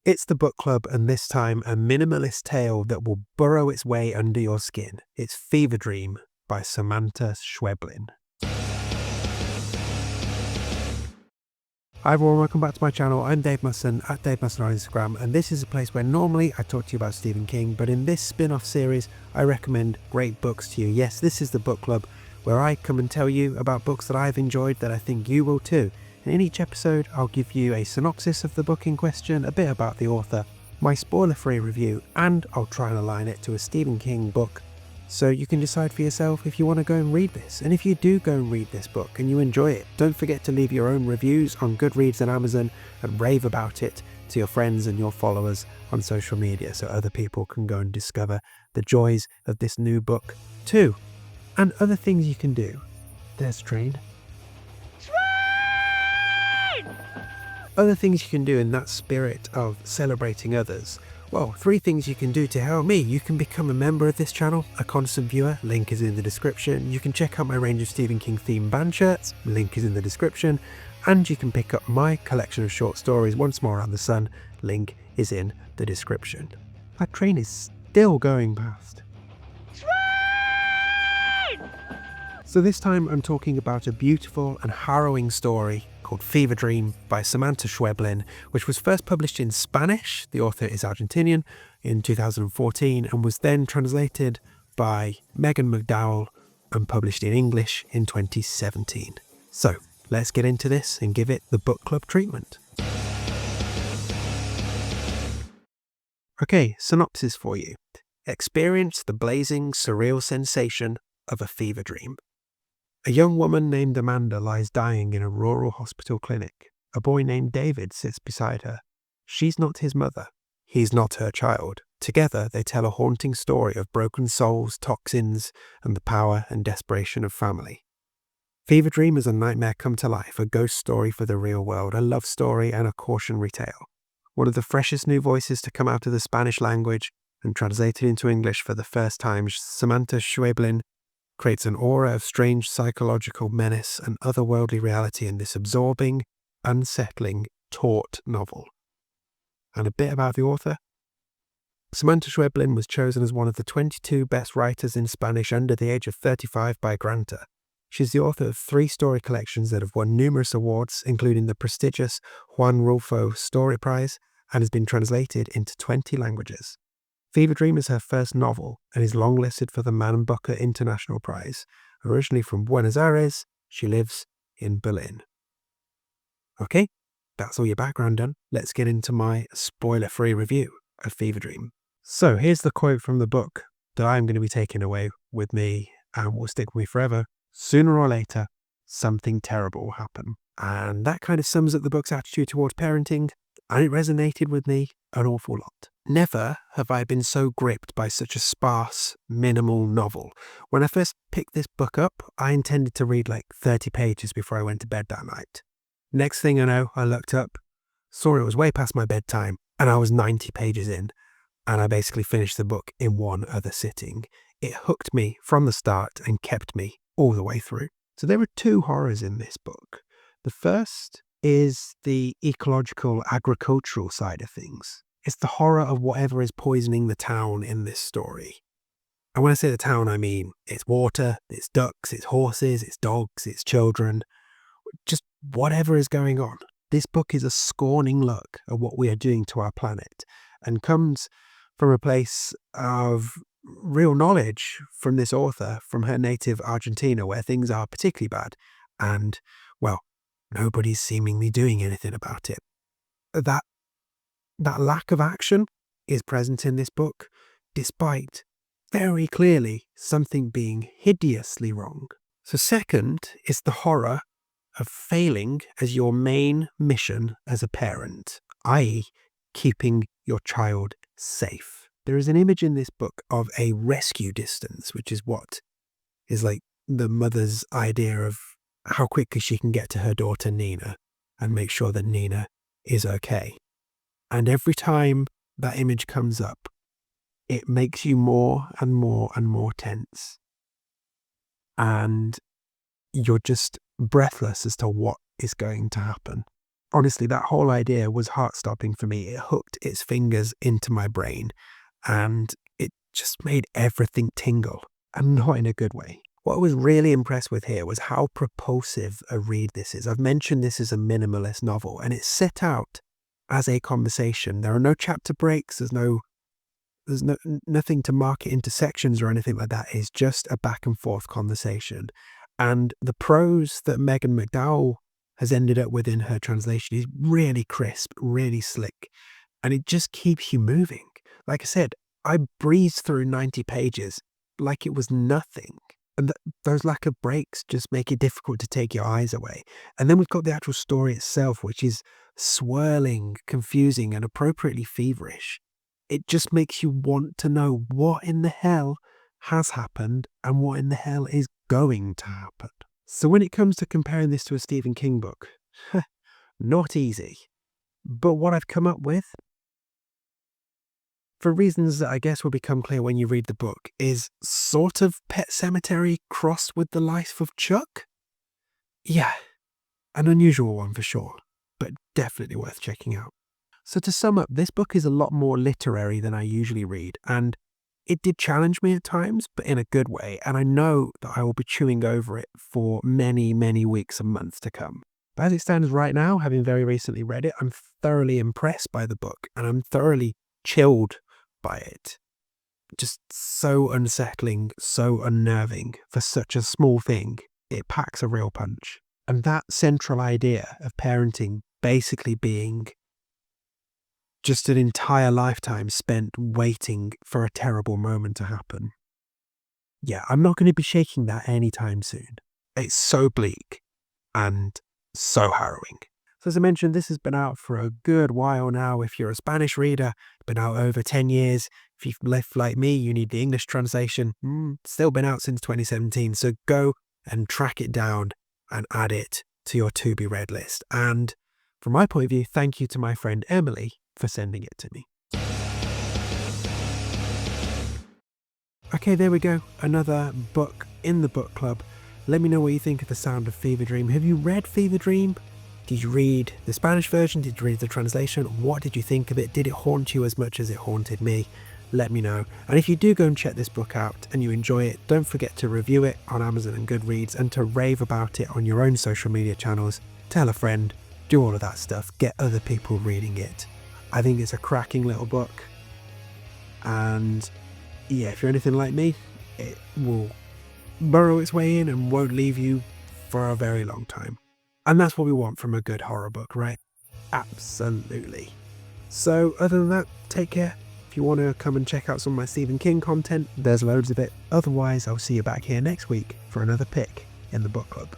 It's the book club, and this time a minimalist tale that will burrow its way under your skin. It's Fever Dream by Samanta Schweblin. Hi everyone, welcome back to my channel. I'm Dave Musson at Dave Musson on Instagram, and this is a place where normally I talk to you about Stephen King, but in this spin-off series I recommend great books to you. Yes, this is the book club where I come and tell you about books that I've enjoyed that I think you will too. And in each episode I'll give you a synopsis of the book in question, a bit about the author, my spoiler-free review, and I'll try and align it to a Stephen King book so you can decide for yourself if you want to go and read this. And if you do go and read this book and you enjoy it, don't forget to leave your own reviews on Goodreads and Amazon and rave about it to your friends and your followers on social media so other people can go and discover the joys of this new book too. And other things you can do. There's Train. Other things you can do in that spirit of celebrating others. Well, 3 things you can do to help me. You can become a member of this channel, a constant viewer, link is in the description. You can check out my range of Stephen King themed band shirts, link is in the description. And you can pick up my collection of short stories, Once More Around the Sun, link is in the description. That train is still going past. Train! So this time I'm talking about a beautiful and harrowing story called Fever Dream by Samanta Schweblin, which was first published in Spanish, the author is Argentinian, in 2014 and was then translated by Megan McDowell and published in English in 2017. So let's get into this and give it the book club treatment. Okay, synopsis for you. Experience the blazing, surreal sensation of a fever dream. A young woman named Amanda lies dying in a rural hospital clinic. A boy named David sits beside her. She's not his mother. He's not her child. Together, they tell a haunting story of broken souls, toxins, and the power and desperation of family. Fever Dream is a nightmare come to life, a ghost story for the real world, a love story, and a cautionary tale. One of the freshest new voices to come out of the Spanish language and translated into English for the first time, Samanta Schweblin creates an aura of strange psychological menace and otherworldly reality in this absorbing, unsettling, taut novel. And a bit about the author. Samanta Schweblin was chosen as one of the 22 best writers in Spanish under the age of 35 by Granta. She's the author of 3 story collections that have won numerous awards, including the prestigious Juan Rulfo Story Prize, and has been translated into 20 languages. Fever Dream is her first novel and is longlisted for the Man Booker International Prize. Originally from Buenos Aires, she lives in Berlin. Okay, that's all your background done. Let's get into my spoiler-free review of Fever Dream. So here's the quote from the book that I'm going to be taking away with me and will stick with me forever. Sooner or later, something terrible will happen. And that kind of sums up the book's attitude towards parenting, and it resonated with me an awful lot. Never have I been so gripped by such a sparse, minimal novel. When I first picked this book up, I intended to read like 30 pages before I went to bed that night. Next thing I know, I looked up, saw it was way past my bedtime, and I was 90 pages in, and I basically finished the book in one other sitting. It hooked me from the start and kept me all the way through. So there are 2 horrors in this book. The first is the ecological, agricultural side of things. It's the horror of whatever is poisoning the town in this story. And when I say the town, I mean it's water, it's ducks, it's horses, it's dogs, it's children, just whatever is going on. This book is a scorning look at what we are doing to our planet and comes from a place of real knowledge from this author, from her native Argentina, where things are particularly bad and, well, nobody's seemingly doing anything about it. That lack of action is present in this book, despite very clearly something being hideously wrong. So second is the horror of failing as your main mission as a parent, i.e. keeping your child safe. There is an image in this book of a rescue distance, which is what is like the mother's idea of how quickly she can get to her daughter Nina and make sure that Nina is okay. And every time that image comes up, it makes you more and more and more tense. And you're just breathless as to what is going to happen. honestly, that whole idea was heart-stopping for me. It hooked its fingers into my brain, and it just made everything tingle, and not in a good way. What I was really impressed with here was how propulsive a read this is. I've mentioned this is a minimalist novel, and it's set out as a conversation. There are no chapter breaks, nothing to mark it into sections or anything like that. It's just a back and forth conversation. And the prose that Megan McDowell has ended up with in her translation is really crisp, really slick, and it just keeps you moving. Like I said, I breezed through 90 pages like it was nothing. And those lack of breaks just make it difficult to take your eyes away. And then we've got the actual story itself, which is swirling, confusing, and appropriately feverish. It just makes you want to know what in the hell has happened and what in the hell is going to happen. So when it comes to comparing this to a Stephen King book, not easy. But what I've come up with, for reasons that I guess will become clear when you read the book, is sort of Pet Sematary crossed with the life of Chuck. Yeah, an unusual one for sure, but definitely worth checking out. So to sum up, this book is a lot more literary than I usually read, and it did challenge me at times, but in a good way, and I know that I will be chewing over it for many, many weeks and months to come. But as it stands right now, having very recently read it, I'm thoroughly impressed by the book, and I'm thoroughly chilled by it. Just so unsettling, so unnerving for such a small thing. It packs a real punch. And that central idea of parenting basically being just an entire lifetime spent waiting for a terrible moment to happen. Yeah, I'm not going to be shaking that anytime soon. It's so bleak and so harrowing. So as I mentioned, this has been out for a good while now. If you're a Spanish reader, it's been out over 10 years. If you've left like me, you need the English translation. It's still been out since 2017. So go and track it down and add it to your to-be-read list. And from my point of view, thank you to my friend Emily for sending it to me. Okay, there we go. Another book in the book club. Let me know what you think of The Sound of Fever Dream. Have you read Fever Dream? Did you read the Spanish version? Did you read the translation? What did you think of it? Did it haunt you as much as it haunted me? Let me know. And if you do go and check this book out and you enjoy it, don't forget to review it on Amazon and Goodreads and to rave about it on your own social media channels. Tell a friend, do all of that stuff, get other people reading it. I think it's a cracking little book. And yeah, if you're anything like me, it will burrow its way in and won't leave you for a very long time. And that's what we want from a good horror book, right? Absolutely. So other than that, take care. If you want to come and check out some of my Stephen King content, there's loads of it. Otherwise, I'll see you back here next week for another pick in the book club.